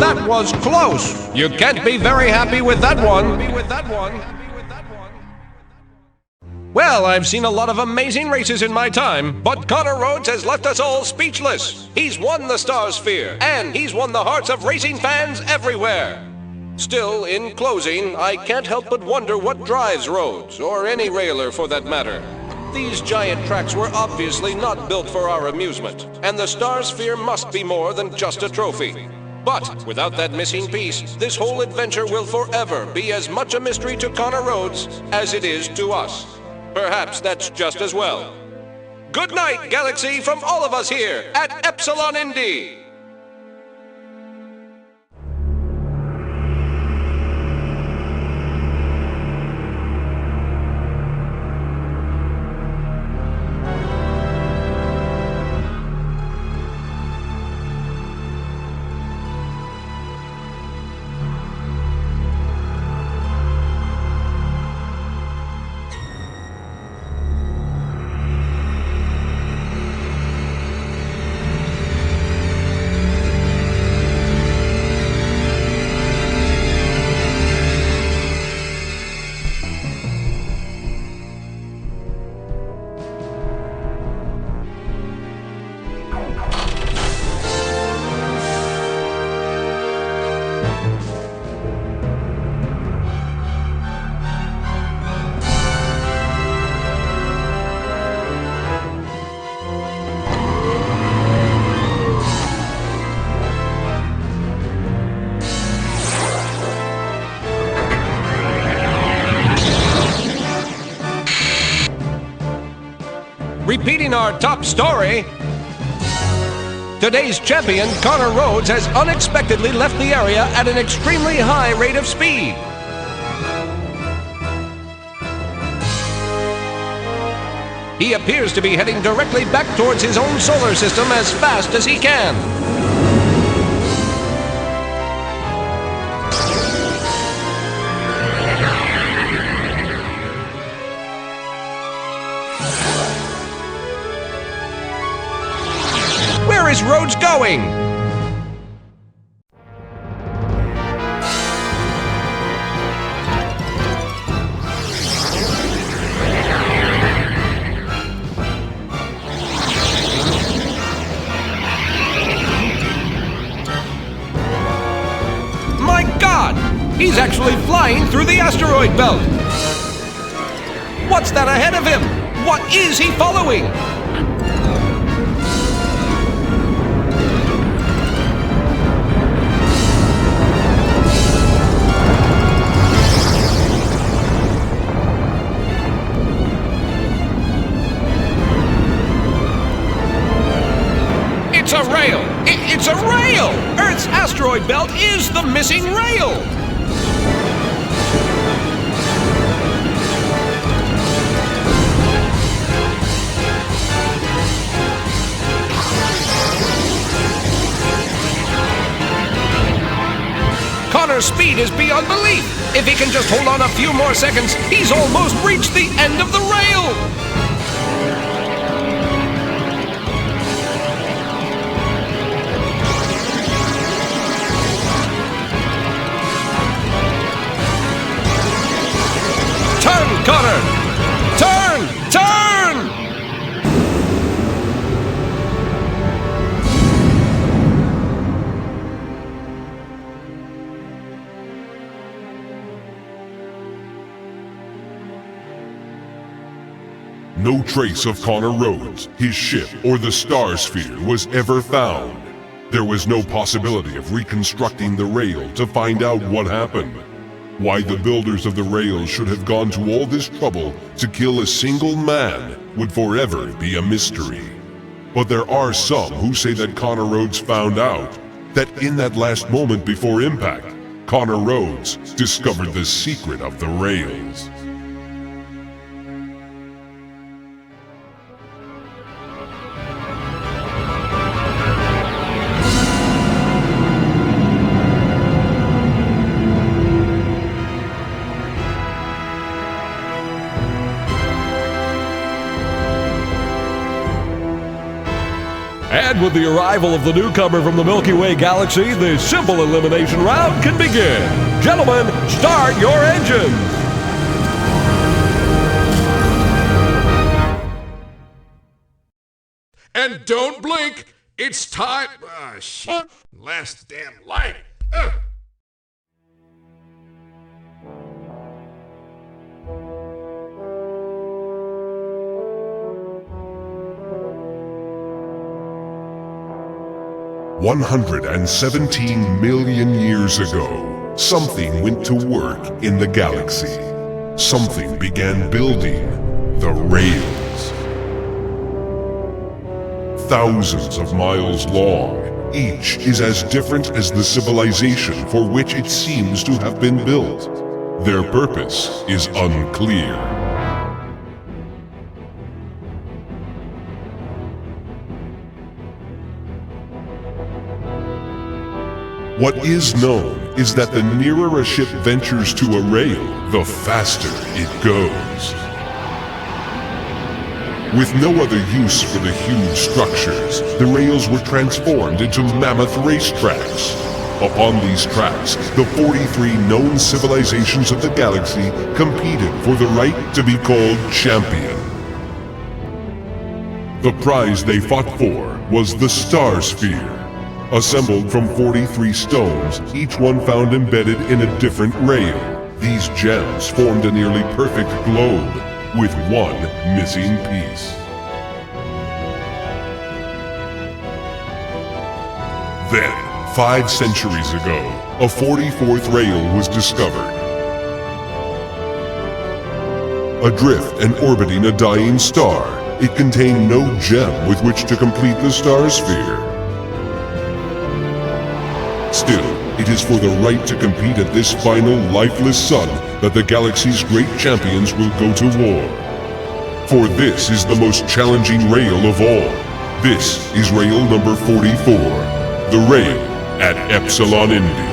That was close. You can't be very happy with that one. Well, I've seen a lot of amazing races in my time, but Connor Rhodes has left us all speechless. He's won the Starsphere, and he's won the hearts of racing fans everywhere. Still, in closing, I can't help but wonder what drives Rhodes, or any railer for that matter. These giant tracks were obviously not built for our amusement, and the Starsphere must be more than just a trophy. But without that missing piece, this whole adventure will forever be as much a mystery to Connor Rhodes as it is to us. Perhaps that's just as well. Good night, Galaxy, from all of us here at Epsilon Indy. Repeating our top story, today's champion, Connor Rhodes, has unexpectedly left the area at an extremely high rate of speed. He appears to be heading directly back towards his own solar system as fast as he can. Where is Rhodes going? My God! He's actually flying through the asteroid belt! What's that ahead of him? What is he following? It's a rail! It's a rail! Earth's asteroid belt is the missing rail! Connor's speed is beyond belief! If he can just hold on a few more seconds, he's almost reached the end of the rail! Turn, Connor! Turn! Turn! No trace of Connor Rhodes, his ship, or the Starsphere was ever found. There was no possibility of reconstructing the rail to find out what happened. Why the builders of the rail should have gone to all this trouble to kill a single man would forever be a mystery. But there are some who say that Connor Rhodes found out that in that last moment before impact, Connor Rhodes discovered the secret of the rails. And with the arrival of the newcomer from the Milky Way galaxy, the simple elimination round can begin. Gentlemen, start your engines! And don't blink! It's time! Ah, shit. Last damn light! Ugh. $117 million years ago, something went to work in the galaxy. Something began building the rails. Thousands of miles long, each is as different as the civilization for which it seems to have been built. Their purpose is unclear. What is known is that the nearer a ship ventures to a rail, the faster it goes. With no other use for the huge structures, the rails were transformed into mammoth racetracks. Upon these tracks, the 43 known civilizations of the galaxy competed for the right to be called champion. The prize they fought for was the Star Sphere. Assembled from 43 stones, each one found embedded in a different rail. These gems formed a nearly perfect globe, with one missing piece. Then, 5 centuries ago, a 44th rail was discovered. Adrift and orbiting a dying star, it contained no gem with which to complete the Star Sphere. Still, it is for the right to compete at this final lifeless sun that the galaxy's great champions will go to war. For this is the most challenging rail of all. This is rail number 44, the rail at Epsilon Indi.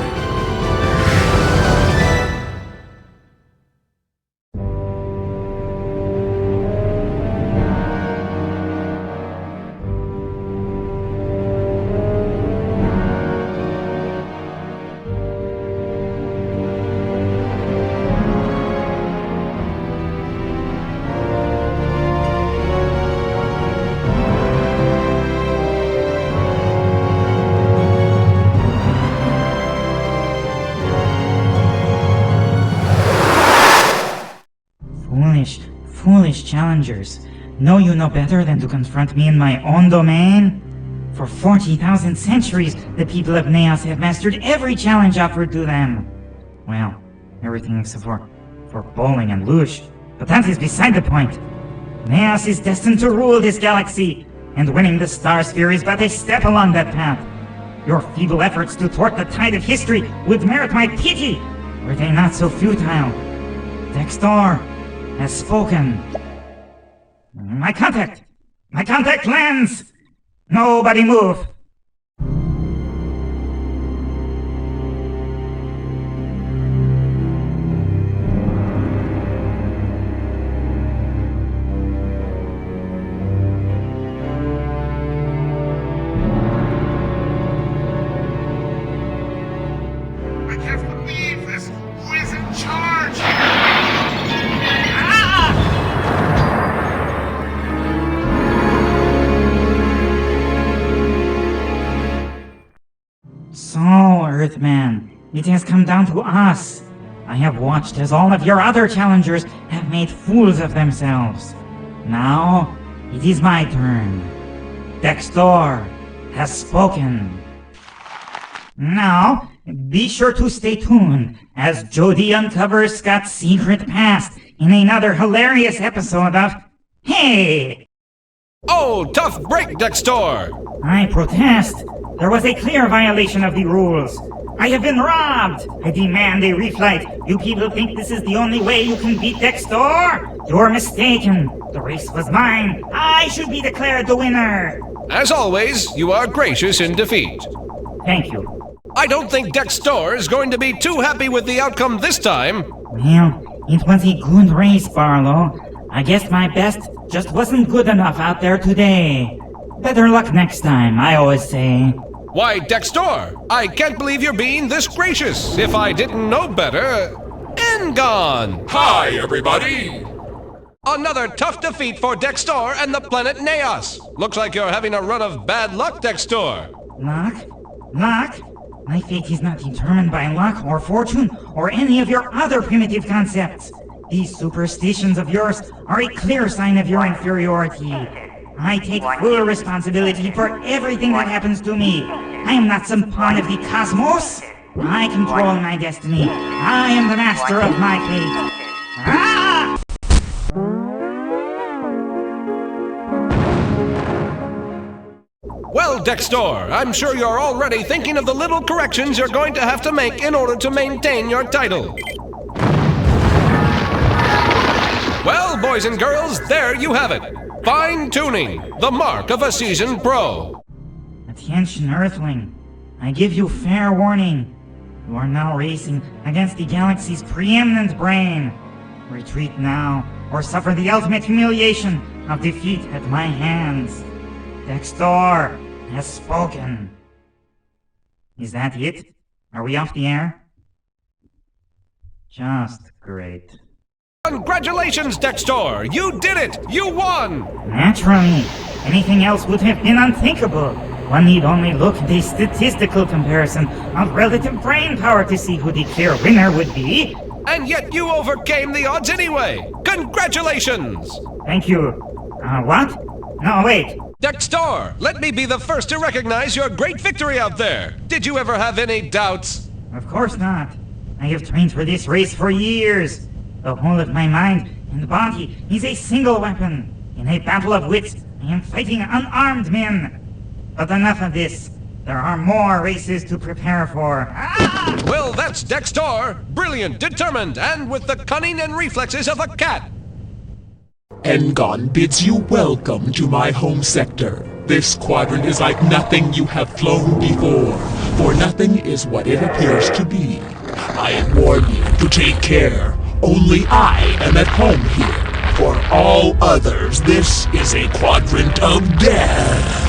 Foolish challengers. Know you no better than to confront me in my own domain? For 40,000 centuries, the people of Neos have mastered every challenge offered to them. Well, everything except for bowling and luge. But that is beside the point. Neos is destined to rule this galaxy, and winning the Star Sphere is but a step along that path. Your feeble efforts to thwart the tide of history would merit my pity, were they not so futile. TITLE.STR has spoken. My contact lands! Nobody move! I can't believe this! Who is in charge? So, Earthman, it has come down to us. I have watched as all of your other challengers have made fools of themselves. Now, it is my turn. TITLE.STR has spoken. Now, be sure to stay tuned as Jody uncovers Scott's secret past in another hilarious episode of Hey! Oh, tough break, TITLE.STR! I protest. There was a clear violation of the rules. I have been robbed. I demand a reflight. You people think this is the only way you can beat TITLE.STR? You're mistaken. The race was mine. I should be declared the winner. As always, you are gracious in defeat. Thank you. I don't think TITLE.STR is going to be too happy with the outcome this time. Well, it was a good race, Barlow. I guess my best just wasn't good enough out there today. Better luck next time, I always say. Why, Dexter, I can't believe you're being this gracious. If I didn't know better, N-Gon! Hi, everybody! Another tough defeat for Dexter and the planet Neos. Looks like you're having a run of bad luck, Dexter. Luck? Luck? My fate is not determined by luck or fortune or any of your other primitive concepts. These superstitions of yours are a clear sign of your inferiority. I take full responsibility for everything that happens to me. I am not some pawn of the cosmos. I control my destiny. I am the master of my fate. Ah! Well, Dexter, I'm sure you're already thinking of the little corrections you're going to have to make in order to maintain your title. Well, boys and girls, there you have it. Fine-tuning, the mark of a seasoned pro. Attention, Earthling. I give you fair warning. You are now racing against the galaxy's preeminent brain. Retreat now, or suffer the ultimate humiliation of defeat at my hands. Dexter has spoken. Is that it? Are we off the air? Just great. Congratulations, Dexter! You did it! You won! Naturally. Anything else would have been unthinkable. One need only look at a statistical comparison of relative brain power to see who the clear winner would be. And yet you overcame the odds anyway! Congratulations! Thank you. What? No, wait. Dexter, let me be the first to recognize your great victory out there. Did you ever have any doubts? Of course not. I have trained for this race for years. The whole of my mind and body is a single weapon. In a battle of wits, I am fighting unarmed men. But enough of this. There are more races to prepare for. Ah! Well, that's Dexter. Brilliant, determined, and with the cunning and reflexes of a cat. N-Gon bids you welcome to my home sector. This quadrant is like nothing you have flown before, for nothing is what it appears to be. I warn you to take care. Only I am at home here. For all others, this is a quadrant of death.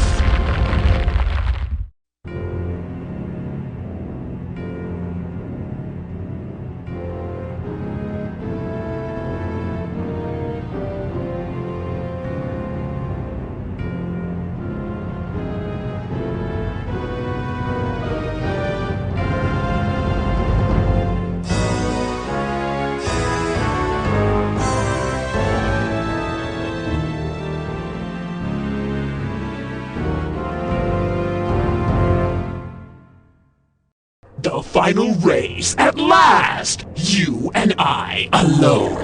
The final race, at last! You and I, alone.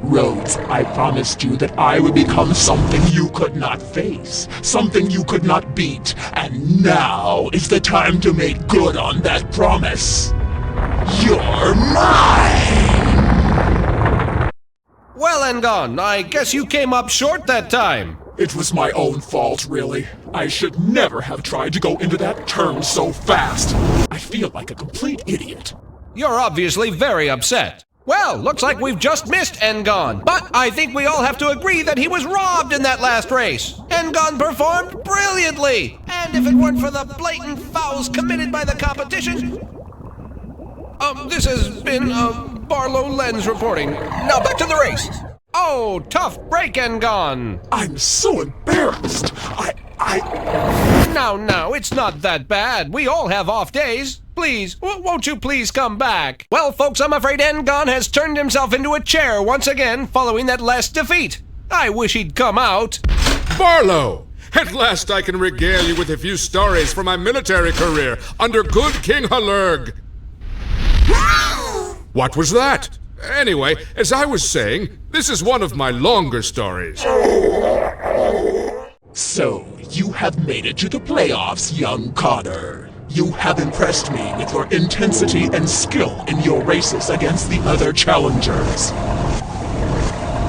Rhodes, I promised you that I would become something you could not face, something you could not beat, and now is the time to make good on that promise. You're mine! Well, N-Gon, I guess you came up short that time. It was my own fault, really. I should never have tried to go into that turn so fast. I feel like a complete idiot. You're obviously very upset. Well, looks like we've just missed N-Gon, but I think we all have to agree that he was robbed in that last race. N-Gon performed brilliantly, and if it weren't for the blatant fouls committed by the competition... this has been, Barlow Lens reporting. Now back to the race. Oh, tough break, N-Gon. I'm so embarrassed. Now, it's not that bad. We all have off days. Please, won't you please come back? Well, folks, I'm afraid N-Gon has turned himself into a chair once again following that last defeat. I wish he'd come out. Barlow! At last I can regale you with a few stories from my military career under good King Halurg. What was that? Anyway, as I was saying, this is one of my longer stories. So, you have made it to the playoffs, young Connor. You have impressed me with your intensity and skill in your races against the other challengers.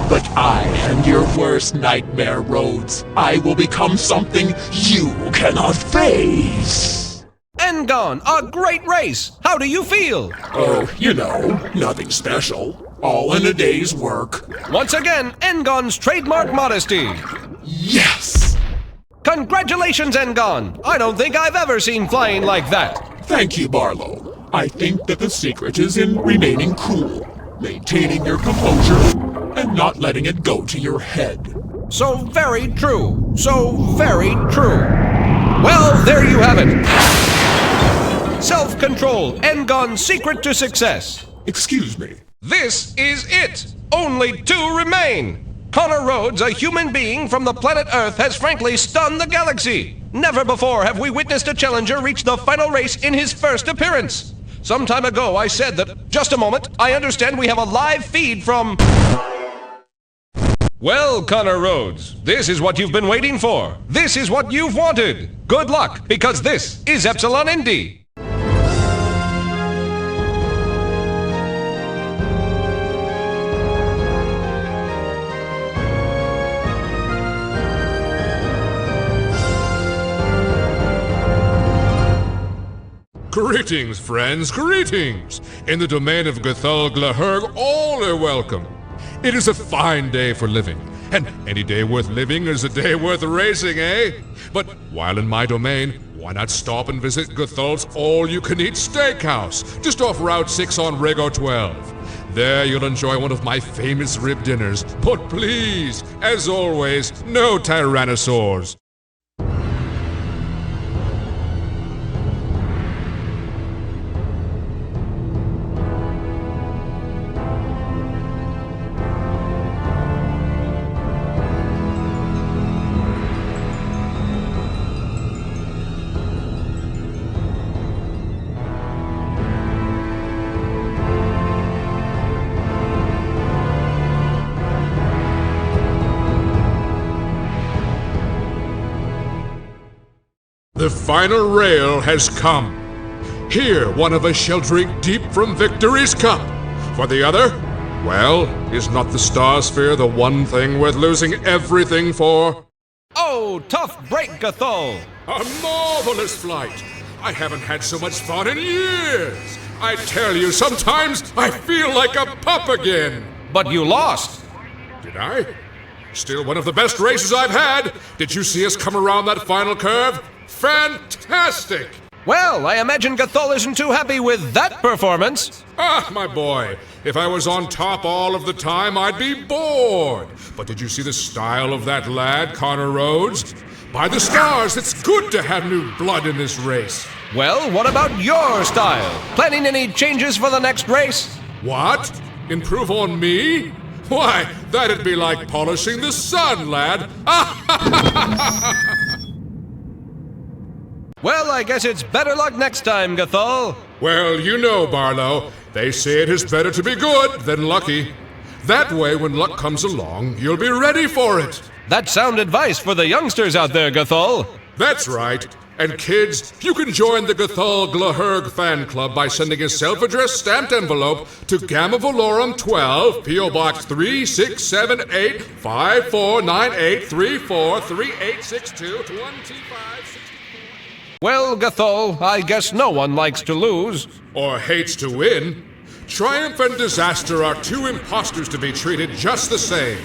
But I am your worst nightmare, Rhodes. I will become something you cannot face. N-Gon, a great race. How do you feel? Oh, you know, nothing special. All in a day's work. Once again, N-Gon's trademark modesty. Yes! Congratulations, Engon! I don't think I've ever seen flying like that. Thank you, Barlow. I think that the secret is in remaining cool, maintaining your composure, and not letting it go to your head. So very true. So very true. Well, there you have it. Self-control, Engon's secret to success. Excuse me. This is it. Only two remain. Connor Rhodes, a human being from the planet Earth, has frankly stunned the galaxy. Never before have we witnessed a challenger reach the final race in his first appearance. Some time ago I said that, just a moment, I understand we have a live feed from... Well, Connor Rhodes, this is what you've been waiting for. This is what you've wanted. Good luck, because this is Epsilon Indy. Greetings, friends, greetings! In the domain of Gthul-Glahurg, all are welcome. It is a fine day for living, and any day worth living is a day worth racing, eh? But while in my domain, why not stop and visit Gthul's all-you-can-eat steakhouse, just off Route 6 on Regor 12. There you'll enjoy one of my famous rib dinners, but please, as always, no tyrannosaurs. The final rail has come. Here, one of us shall drink deep from victory's cup. For the other, well, is not the Starsphere the one thing worth losing everything for? Oh, tough break, Gthul! A marvelous flight! I haven't had so much fun in years! I tell you, sometimes I feel like a pup again! But you lost! Did I? Still one of the best races I've had! Did you see us come around that final curve? Fantastic! Well, I imagine Gthul isn't too happy with that performance. Ah, my boy, if I was on top all of the time, I'd be bored. But did you see the style of that lad, Connor Rhodes? By the stars, it's good to have new blood in this race. Well, what about your style? Planning any changes for the next race? What? Improve on me? Why, that'd be like polishing the sun, lad. Well, I guess it's better luck next time, Gthul. Well, you know, Barlow, they say it is better to be good than lucky. That way, when luck comes along, you'll be ready for it. That's sound advice for the youngsters out there, Gthul. That's right. And kids, you can join the Gthul-Glahurg fan club by sending a self-addressed stamped envelope to Gamma Valorum 12, P.O. Box 3678 5498 34 3862 25. Well, Gthul, I guess no one likes to lose. Or hates to win. Triumph and disaster are two imposters to be treated just the same.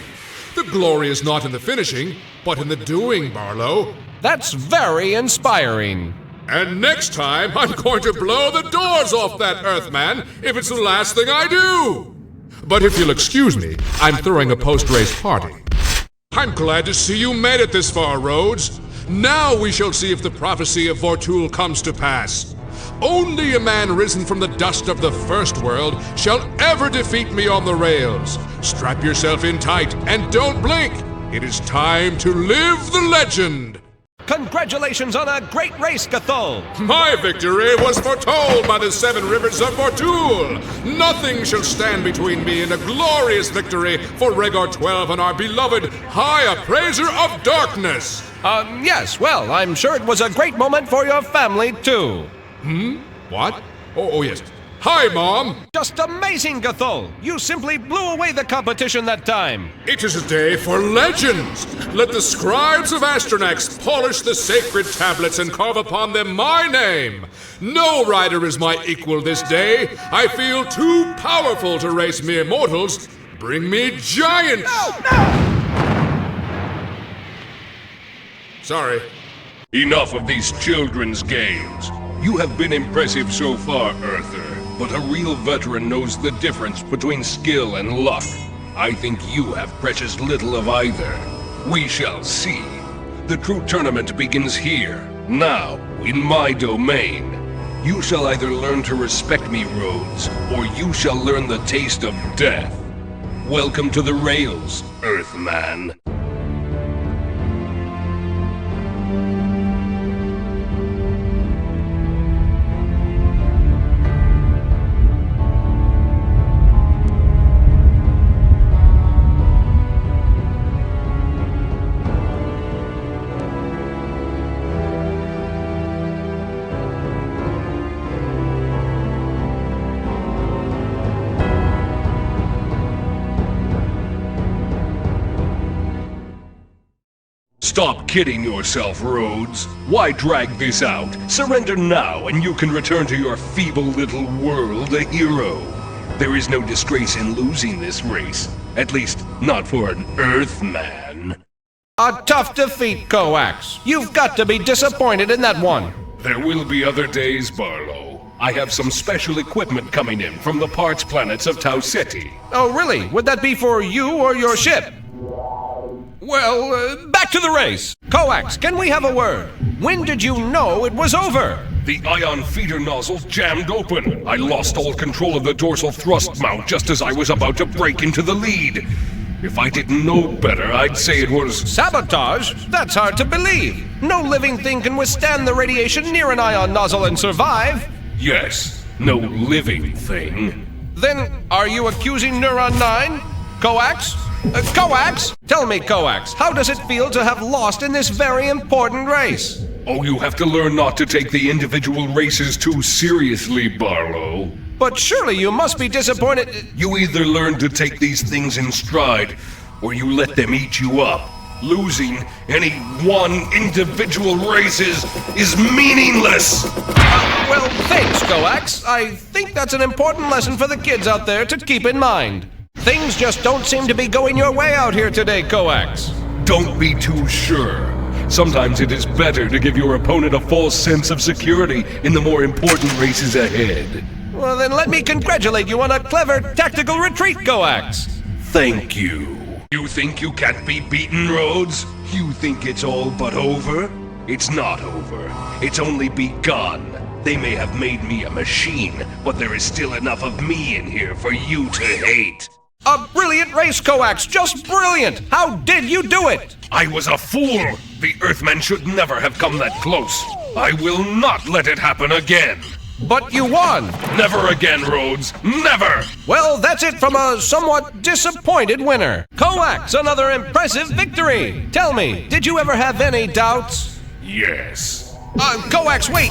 The glory is not in the finishing, but in the doing, Barlow. That's very inspiring. And next time, I'm going to blow the doors off that Earthman if it's the last thing I do. But if you'll excuse me, I'm throwing a post-race party. I'm glad to see you made it this far, Rhodes. Now we shall see if the prophecy of Vortul comes to pass. Only a man risen from the dust of the first world shall ever defeat me on the rails. Strap yourself in tight and don't blink. It is time to live the legend. Congratulations on a great race, Gthul! My victory was foretold by the 7 rivers of Vortul. Nothing shall stand between me and a glorious victory for Regor 12 and our beloved High Appraiser of Darkness. Yes, well, I'm sure it was a great moment for your family, too. What? Oh, yes. Hi, Mom! Just amazing, Gthul! You simply blew away the competition that time! It is a day for legends! Let the scribes of Astronax polish the sacred tablets and carve upon them my name! No rider is my equal this day! I feel too powerful to race mere mortals! Bring me giants! No! Sorry. Enough of these children's games. You have been impressive so far, Earther, but a real veteran knows the difference between skill and luck. I think you have precious little of either. We shall see. The true tournament begins here, now, in my domain. You shall either learn to respect me, Rhodes, or you shall learn the taste of death. Welcome to the rails, Earthman. Stop kidding yourself, Rhodes. Why drag this out? Surrender now, and you can return to your feeble little world a hero. There is no disgrace in losing this race. At least, not for an Earthman. A tough defeat, Coax. You've got to be disappointed in that one. There will be other days, Barlow. I have some special equipment coming in from the parts planets of Tau Ceti. Oh, really? Would that be for you or your ship? Well, back to the race. Coax, can we have a word? When did you know it was over? The ion feeder nozzle jammed open. I lost all control of the dorsal thrust mount just as I was about to break into the lead. If I didn't know better, I'd say it was... Sabotage? That's hard to believe. No living thing can withstand the radiation near an ion nozzle and survive. Yes, no living thing. Then, are you accusing Neuron 9? Coax? Coax? Tell me, Coax, how does it feel to have lost in this very important race? Oh, you have to learn not to take the individual races too seriously, Barlow. But surely you must be disappointed. You either learn to take these things in stride, or you let them eat you up. Losing any one individual race is meaningless! Well, thanks, Coax. I think that's an important lesson for the kids out there to keep in mind. Things just don't seem to be going your way out here today, Coax. Don't be too sure. Sometimes it is better to give your opponent a false sense of security in the more important races ahead. Well, then let me congratulate you on a clever tactical retreat, Coax. Thank you. You think you can't be beaten, Rhodes? You think it's all but over? It's not over. It's only begun. They may have made me a machine, but there is still enough of me in here for you to hate. A brilliant race, Coax! Just brilliant! How did you do it? I was a fool! The Earthmen should never have come that close. I will not let it happen again. But you won! Never again, Rhodes. Never! Well, that's it from a somewhat disappointed winner. Coax, another impressive victory! Tell me, did you ever have any doubts? Yes. Coax, wait!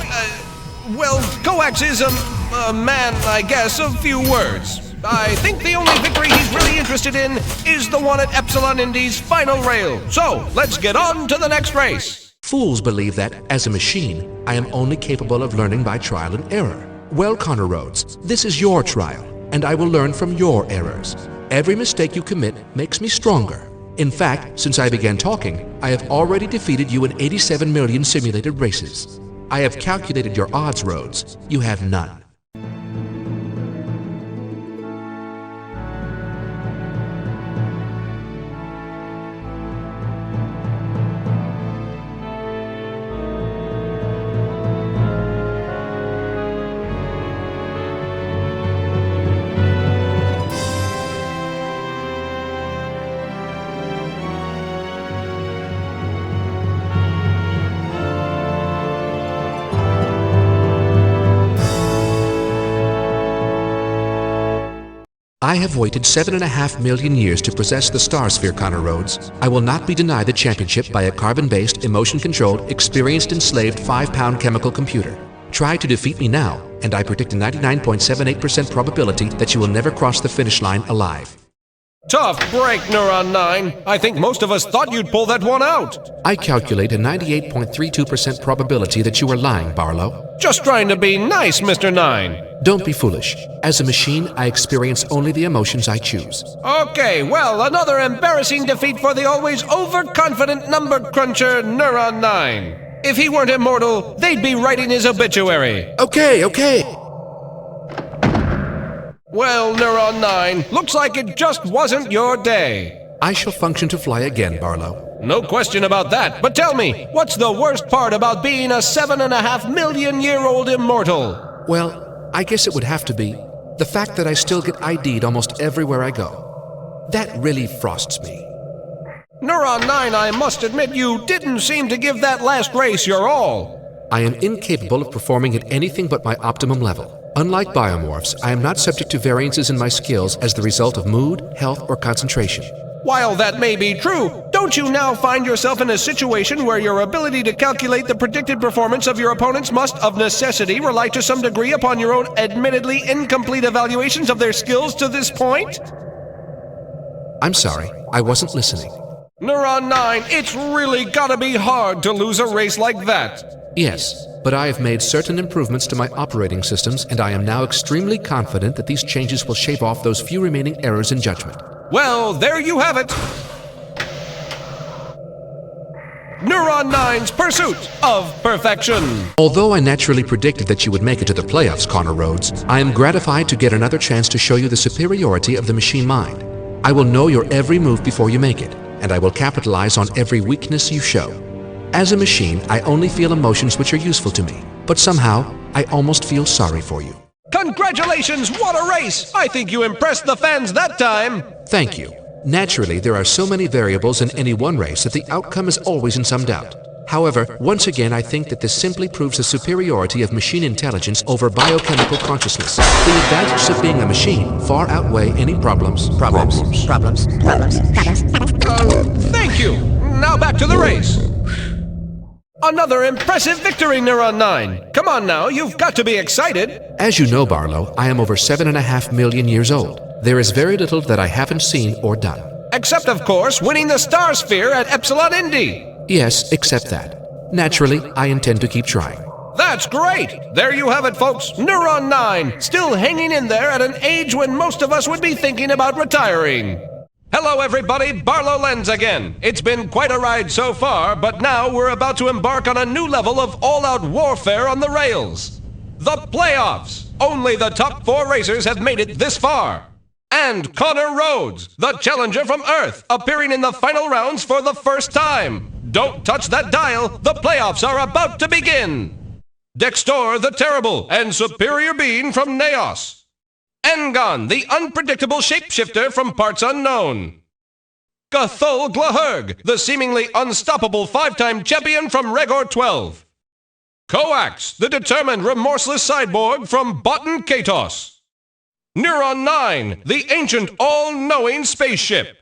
Well, Coax is a man, I guess, of few words. I think the only victory he's really interested in is the one at Epsilon Indy's final rail. So, let's get on to the next race. Fools believe that, as a machine, I am only capable of learning by trial and error. Well, Connor Rhodes, this is your trial, and I will learn from your errors. Every mistake you commit makes me stronger. In fact, since I began talking, I have already defeated you in 87 million simulated races. I have calculated your odds, Rhodes. You have none. I have waited 7.5 million years to possess the star sphere, Connor Rhodes. I will not be denied the championship by a carbon-based, emotion-controlled, experienced enslaved 5-pound chemical computer. Try to defeat me now, and I predict a 99.78% probability that you will never cross the finish line alive. Tough break, Neuron 9. I think most of us thought you'd pull that one out. I calculate a 98.32% probability that you are lying, Barlow. Just trying to be nice, Mr. 9. Don't be foolish. As a machine, I experience only the emotions I choose. Okay, well, another embarrassing defeat for the always overconfident number cruncher, Neuron 9. If he weren't immortal, they'd be writing his obituary. Okay. Well, Neuron 9, looks like it just wasn't your day. I shall function to fly again, Barlow. No question about that, but tell me, what's the worst part about being a 7.5 million year old immortal? Well, I guess it would have to be the fact that I still get ID'd almost everywhere I go. That really frosts me. Neuron 9, I must admit you didn't seem to give that last race your all. I am incapable of performing at anything but my optimum level. Unlike biomorphs, I am not subject to variances in my skills as the result of mood, health, or concentration. While that may be true, don't you now find yourself in a situation where your ability to calculate the predicted performance of your opponents must, of necessity, rely to some degree upon your own admittedly incomplete evaluations of their skills to this point? I'm sorry, I wasn't listening. Neuron 9, it's really gotta be hard to lose a race like that. Yes, but I have made certain improvements to my operating systems, and I am now extremely confident that these changes will shave off those few remaining errors in judgment. Well, there you have it. Neuron 9's pursuit of perfection. Although I naturally predicted that you would make it to the playoffs, Connor Rhodes, I am gratified to get another chance to show you the superiority of the machine mind. I will know your every move before you make it, and I will capitalize on every weakness you show. As a machine, I only feel emotions which are useful to me, but somehow, I almost feel sorry for you. Congratulations, what a race! I think you impressed the fans that time. Thank you. Naturally, there are so many variables in any one race that the outcome is always in some doubt. However, once again, I think that this simply proves the superiority of machine intelligence over biochemical consciousness. The advantages of being a machine far outweigh any problems. Thank you. Now back to the race. Another impressive victory, Neuron 9. Come on now, you've got to be excited. As you know, Barlow, I am over 7.5 million years old. There is very little that I haven't seen or done. Except, of course, winning the Star Sphere at Epsilon Indy. Yes, except that. Naturally, I intend to keep trying. That's great! There you have it, folks. Neuron 9, still hanging in there at an age when most of us would be thinking about retiring. Hello, everybody. Barlow Lenz again. It's been quite a ride so far, but now we're about to embark on a new level of all-out warfare on the rails. The playoffs. Only the top 4 racers have made it this far. And Connor Rhodes, the challenger from Earth, appearing in the final rounds for the first time. Don't touch that dial. The playoffs are about to begin. Dextor the Terrible and Superior Being from Naos. Engon, the unpredictable shapeshifter from parts unknown. Gathul Glahurg, the seemingly unstoppable 5-time champion from Regor 12. Coax, the determined, remorseless cyborg from Botan Katos. Neuron 9, the ancient, all-knowing spaceship.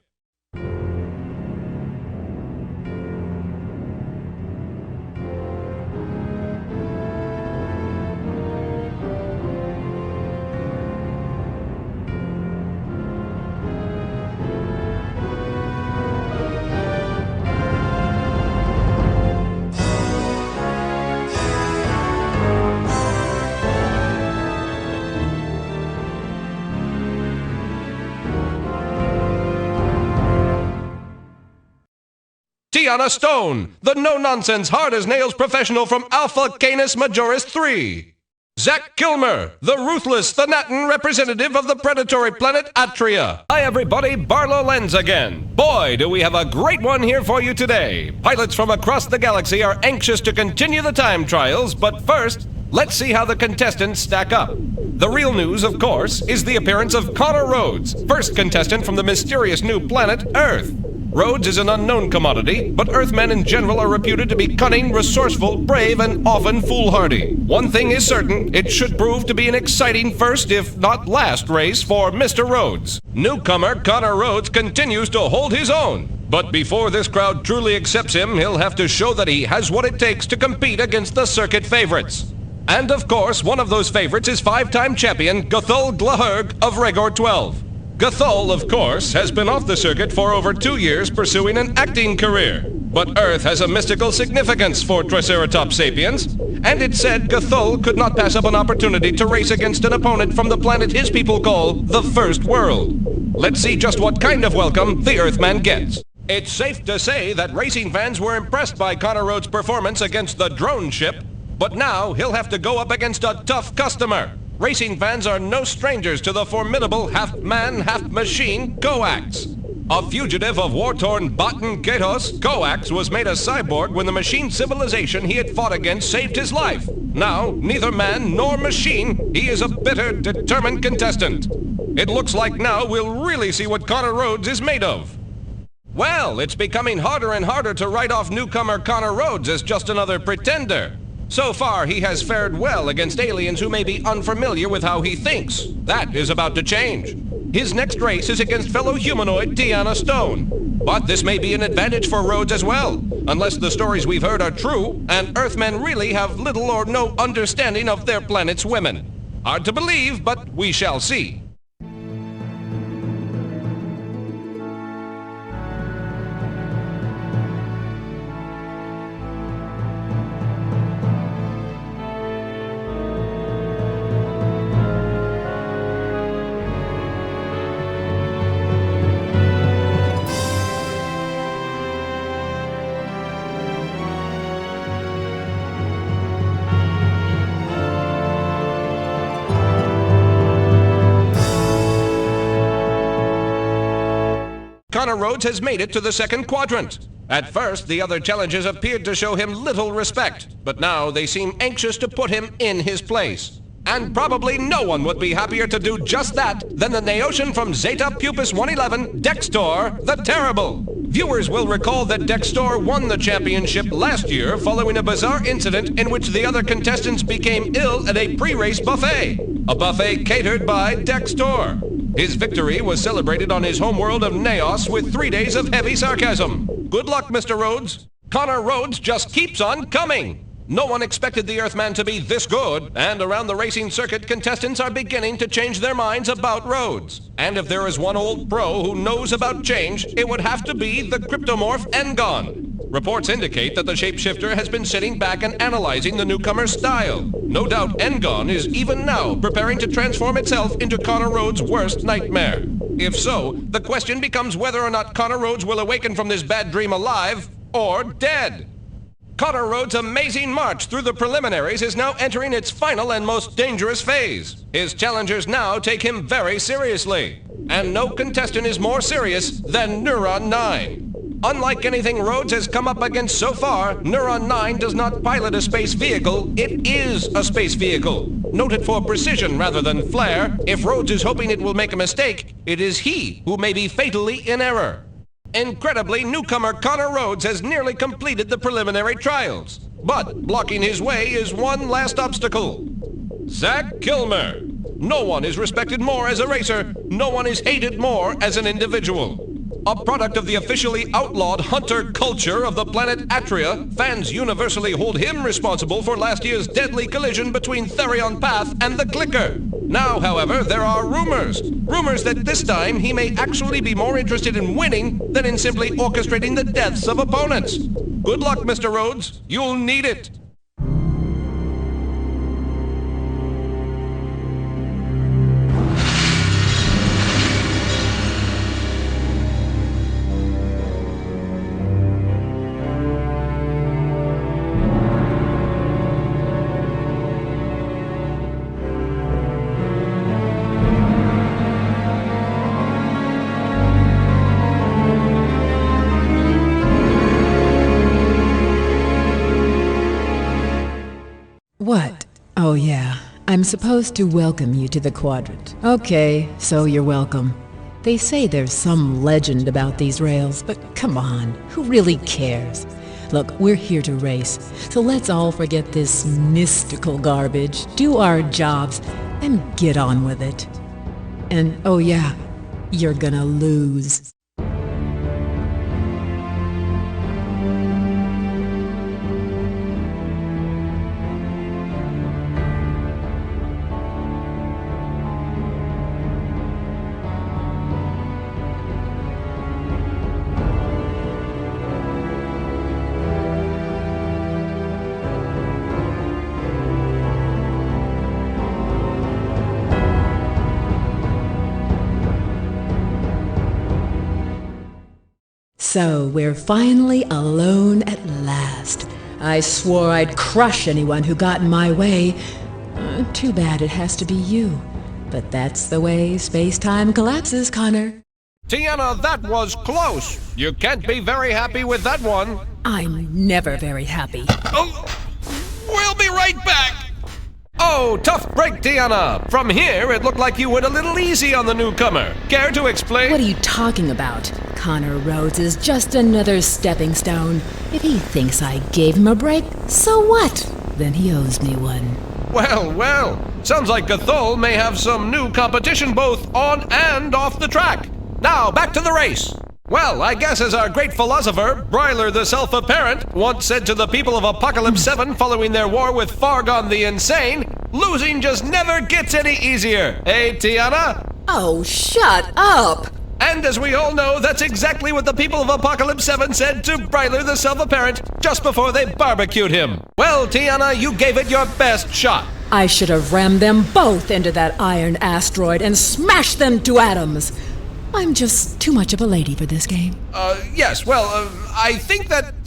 Tiana Stone, the no-nonsense, hard-as-nails professional from Alpha Canis Majoris 3. Zach Kilmer, the ruthless Thanatin representative of the predatory planet Atria. Hi everybody, Barlow Lenz again. Boy, do we have a great one here for you today. Pilots from across the galaxy are anxious to continue the time trials, but first, let's see how the contestants stack up. The real news, of course, is the appearance of Connor Rhodes, first contestant from the mysterious new planet Earth. Rhodes is an unknown commodity, but Earthmen in general are reputed to be cunning, resourceful, brave, and often foolhardy. One thing is certain, it should prove to be an exciting first, if not last, race for Mr. Rhodes. Newcomer Connor Rhodes continues to hold his own. But before this crowd truly accepts him, he'll have to show that he has what it takes to compete against the circuit favorites. And of course, one of those favorites is 5-time champion Gathul Glahurg of Regor 12. Gathul, of course, has been off the circuit for over 2 years pursuing an acting career. But Earth has a mystical significance for Triceratops sapiens, and it said Cthulhu could not pass up an opportunity to race against an opponent from the planet his people call the First World. Let's see just what kind of welcome the Earthman gets. It's safe to say that racing fans were impressed by Connor Rhodes' performance against the drone ship, but now he'll have to go up against a tough customer. Racing fans are no strangers to the formidable half-man, half-machine Coax. A fugitive of war-torn Baton Gatos, Coax was made a cyborg when the machine civilization he had fought against saved his life. Now, neither man nor machine, he is a bitter, determined contestant. It looks like now we'll really see what Connor Rhodes is made of. Well, it's becoming harder and harder to write off newcomer Connor Rhodes as just another pretender. So far, he has fared well against aliens who may be unfamiliar with how he thinks. That is about to change. His next race is against fellow humanoid Deanna Stone. But this may be an advantage for Rhodes as well, unless the stories we've heard are true, and Earthmen really have little or no understanding of their planet's women. Hard to believe, but we shall see. Connor Rhodes has made it to the second quadrant. At first, the other challenges appeared to show him little respect, but now they seem anxious to put him in his place. And probably no one would be happier to do just that than the Neotian from Zeta Pupus 111, TITLE.STR, the Terrible. Viewers will recall that TITLE.STR won the championship last year following a bizarre incident in which the other contestants became ill at a pre-race buffet. A buffet catered by TITLE.STR. His victory was celebrated on his homeworld of Neos with 3 days of heavy sarcasm. Good luck, Mr. Rhodes. Connor Rhodes just keeps on coming. No one expected the Earthman to be this good, and around the racing circuit, contestants are beginning to change their minds about Rhodes. And if there is one old pro who knows about change, it would have to be the cryptomorph Engon. Reports indicate that the shapeshifter has been sitting back and analyzing the newcomer's style. No doubt Engon is even now preparing to transform itself into Connor Rhodes' worst nightmare. If so, the question becomes whether or not Connor Rhodes will awaken from this bad dream alive or dead. Connor Rhodes' amazing march through the preliminaries is now entering its final and most dangerous phase. His challengers now take him very seriously. And no contestant is more serious than Neuron 9. Unlike anything Rhodes has come up against so far, Neuron 9 does not pilot a space vehicle, it is a space vehicle. Noted for precision rather than flair, if Rhodes is hoping it will make a mistake, it is he who may be fatally in error. Incredibly, newcomer Connor Rhodes has nearly completed the preliminary trials. But blocking his way is one last obstacle. Zach Kilmer. No one is respected more as a racer. No one is hated more as an individual. A product of the officially outlawed hunter culture of the planet Atria, fans universally hold him responsible for last year's deadly collision between Therion Path and the Clicker. Now, however, there are rumors. Rumors that this time he may actually be more interested in winning than in simply orchestrating the deaths of opponents. Good luck, Mr. Rhodes. You'll need it. What? Oh yeah, I'm supposed to welcome you to the quadrant. Okay, so you're welcome. They say there's some legend about these rails, but come on, who really cares? Look, we're here to race, so let's all forget this mystical garbage, do our jobs, and get on with it. And oh yeah, you're gonna lose. So we're finally alone at last. I swore I'd crush anyone who got in my way. Too bad it has to be you. But that's the way space-time collapses, Connor. Tiana, that was close. You can't be very happy with that one. I'm never very happy. Oh, we'll be right back. Oh, tough break, Tiana. From here, it looked like you went a little easy on the newcomer. Care to explain? What are you talking about? Connor Rhodes is just another stepping stone. If he thinks I gave him a break, so what? Then he owes me one. Well. Sounds like Cathol may have some new competition both on and off the track. Now, back to the race. Well, I guess as our great philosopher, Bryler the Self-Apparent, once said to the people of Apocalypse 7 following their war with Fargon the Insane, losing just never gets any easier. Eh, Tiana? Oh, shut up! And as we all know, that's exactly what the people of Apocalypse 7 said to Bryler the Self-Apparent just before they barbecued him. Well, Tiana, you gave it your best shot. I should have rammed them both into that iron asteroid and smashed them to atoms. I'm just too much of a lady for this game. Yes, well, I think that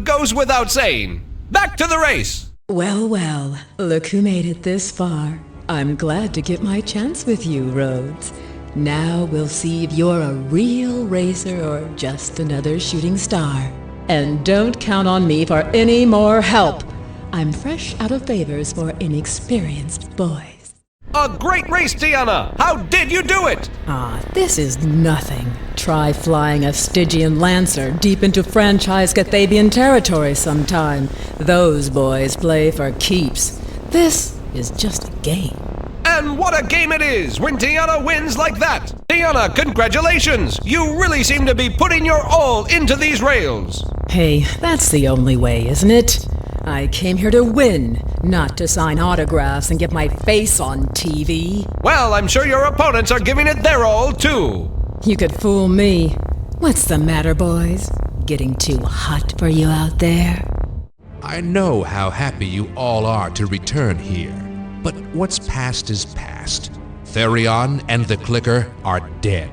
goes without saying. Back to the race. Well, look who made it this far. I'm glad to get my chance with you, Rhodes. Now we'll see if you're a real racer or just another shooting star. And don't count on me for any more help. I'm fresh out of favors for inexperienced boys. A great race, Tiana! How did you do it? This is nothing. Try flying a Stygian Lancer deep into franchise Cathabian territory sometime. Those boys play for keeps. This is just a game. And what a game it is when Tiana wins like that! Tiana, congratulations! You really seem to be putting your all into these rails! Hey, that's the only way, isn't it? I came here to win, not to sign autographs and get my face on TV. Well, I'm sure your opponents are giving it their all, too. You could fool me. What's the matter, boys? Getting too hot for you out there? I know how happy you all are to return here, but what's past is past. Therion and the Clicker are dead.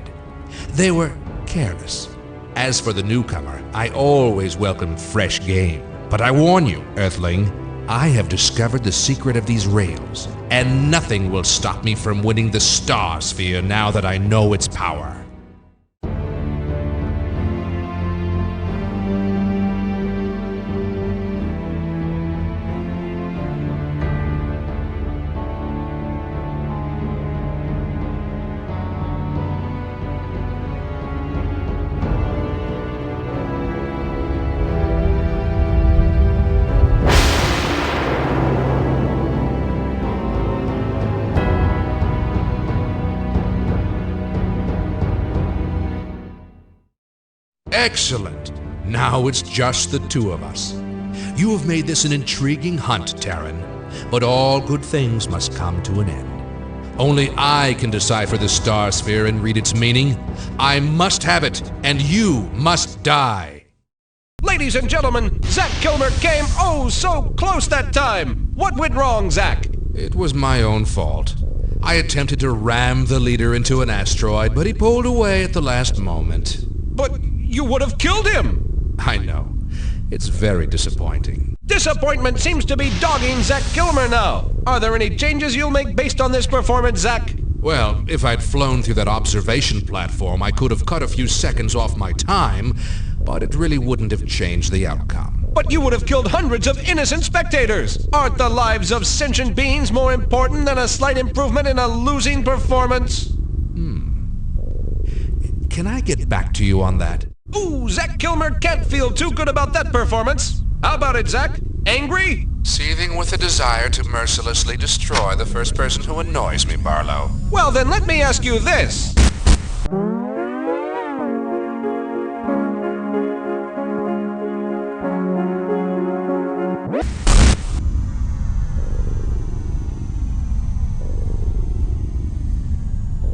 They were careless. As for the newcomer, I always welcome fresh game. But I warn you, Earthling, I have discovered the secret of these rails, and nothing will stop me from winning the Starsphere now that I know its power. Excellent. Now it's just the two of us. You have made this an intriguing hunt, Terran, but all good things must come to an end. Only I can decipher the Starsphere and read its meaning. I must have it, and you must die. Ladies and gentlemen, Zach Kilmer came oh so close that time. What went wrong, Zach? It was my own fault. I attempted to ram the leader into an asteroid, but he pulled away at the last moment. But you would have killed him! I know. It's very disappointing. Disappointment seems to be dogging Zach Kilmer now. Are there any changes you'll make based on this performance, Zach? Well, if I'd flown through that observation platform, I could have cut a few seconds off my time, but it really wouldn't have changed the outcome. But you would have killed hundreds of innocent spectators! Aren't the lives of sentient beings more important than a slight improvement in a losing performance? Can I get back to you on that? Ooh, Zach Kilmer can't feel too good about that performance. How about it, Zach? Angry? Seething with a desire to mercilessly destroy the first person who annoys me, Barlow. Well, then let me ask you this.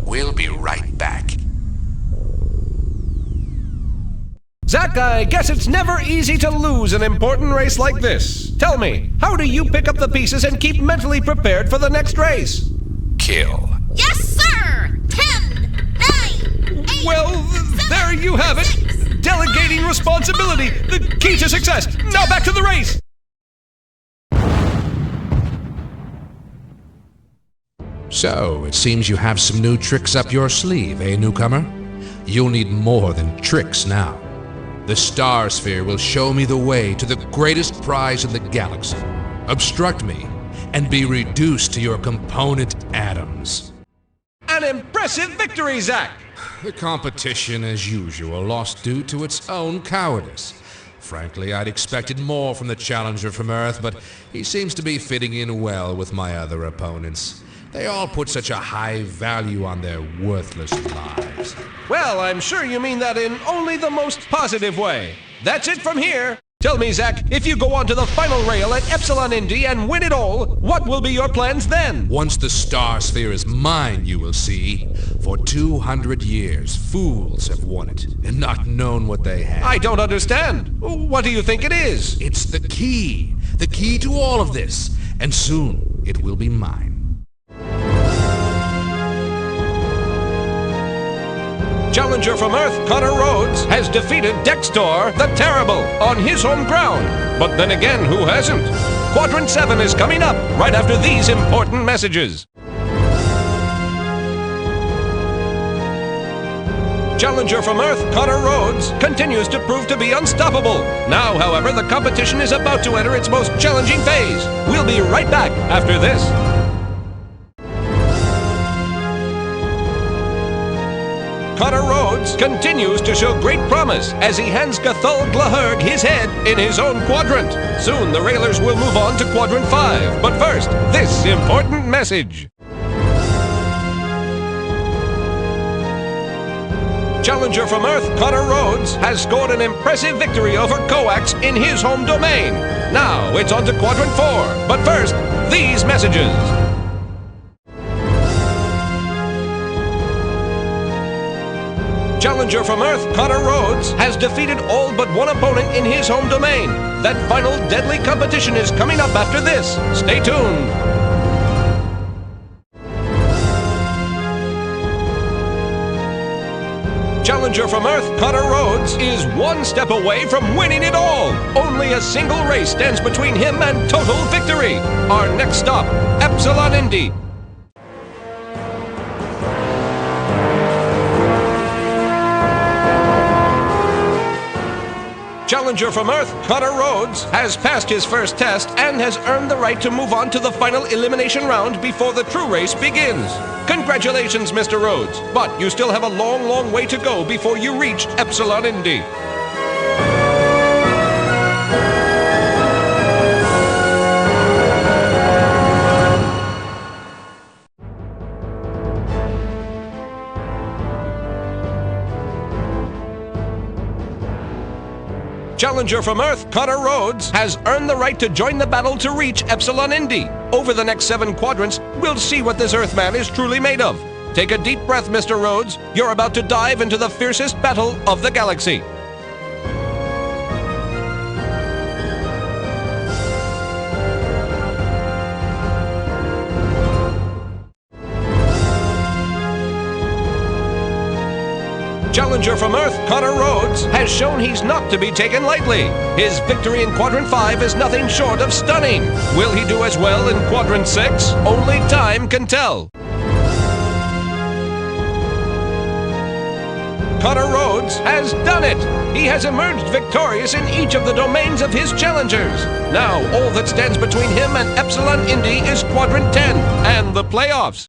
We'll be right back. Zach, I guess it's never easy to lose an important race like this. Tell me, how do you pick up the pieces and keep mentally prepared for the next race? Kill. Yes, sir! 10, 9, 8, Well, there you have it. 6, Delegating responsibility, the key to success. Now back to the race. So, it seems you have some new tricks up your sleeve, eh, newcomer? You'll need more than tricks now. The Star Sphere will show me the way to the greatest prize in the galaxy. Obstruct me, and be reduced to your component atoms. An impressive victory, Zack! The competition, as usual, lost due to its own cowardice. Frankly, I'd expected more from the challenger from Earth, but he seems to be fitting in well with my other opponents. They all put such a high value on their worthless lives. Well, I'm sure you mean that in only the most positive way. That's it from here. Tell me, Zack, if you go on to the final rail at Epsilon Indy and win it all, what will be your plans then? Once the Star Sphere is mine, you will see. For 200 years, fools have won it and not known what they have. I don't understand. What do you think it is? It's the key to all of this, and soon it will be mine. Challenger from Earth, Connor Rhodes, has defeated TITLE.STR, the Terrible, on his home ground. But then again, who hasn't? Quadrant 7 is coming up right after these important messages. Challenger from Earth, Connor Rhodes, continues to prove to be unstoppable. Now, however, the competition is about to enter its most challenging phase. We'll be right back after this. Connor Rhodes continues to show great promise as he hands Cathal Glahurg his head in his own quadrant. Soon the railers will move on to Quadrant 5. But first, this important message. Challenger from Earth, Connor Rhodes, has scored an impressive victory over Coax in his home domain. Now it's on to Quadrant 4. But first, these messages. Challenger from Earth, Connor Rhodes, has defeated all but one opponent in his home domain. That final deadly competition is coming up after this. Stay tuned. Challenger from Earth, Connor Rhodes, is one step away from winning it all. Only a single race stands between him and total victory. Our next stop, Epsilon Indy. Challenger from Earth, Connor Rhodes, has passed his first test and has earned the right to move on to the final elimination round before the true race begins. Congratulations, Mr. Rhodes, but you still have a long, long way to go before you reach Epsilon Indy. Challenger from Earth, Connor Rhodes, has earned the right to join the battle to reach Epsilon Indy. Over the next 7 quadrants, we'll see what this Earthman is truly made of. Take a deep breath, Mr. Rhodes. You're about to dive into the fiercest battle of the galaxy. Challenger from Earth, Connor Rhodes, has shown he's not to be taken lightly. His victory in Quadrant 5 is nothing short of stunning. Will he do as well in Quadrant 6? Only time can tell. Connor Rhodes has done it! He has emerged victorious in each of the domains of his challengers. Now, all that stands between him and Epsilon Indy is Quadrant 10 and the playoffs.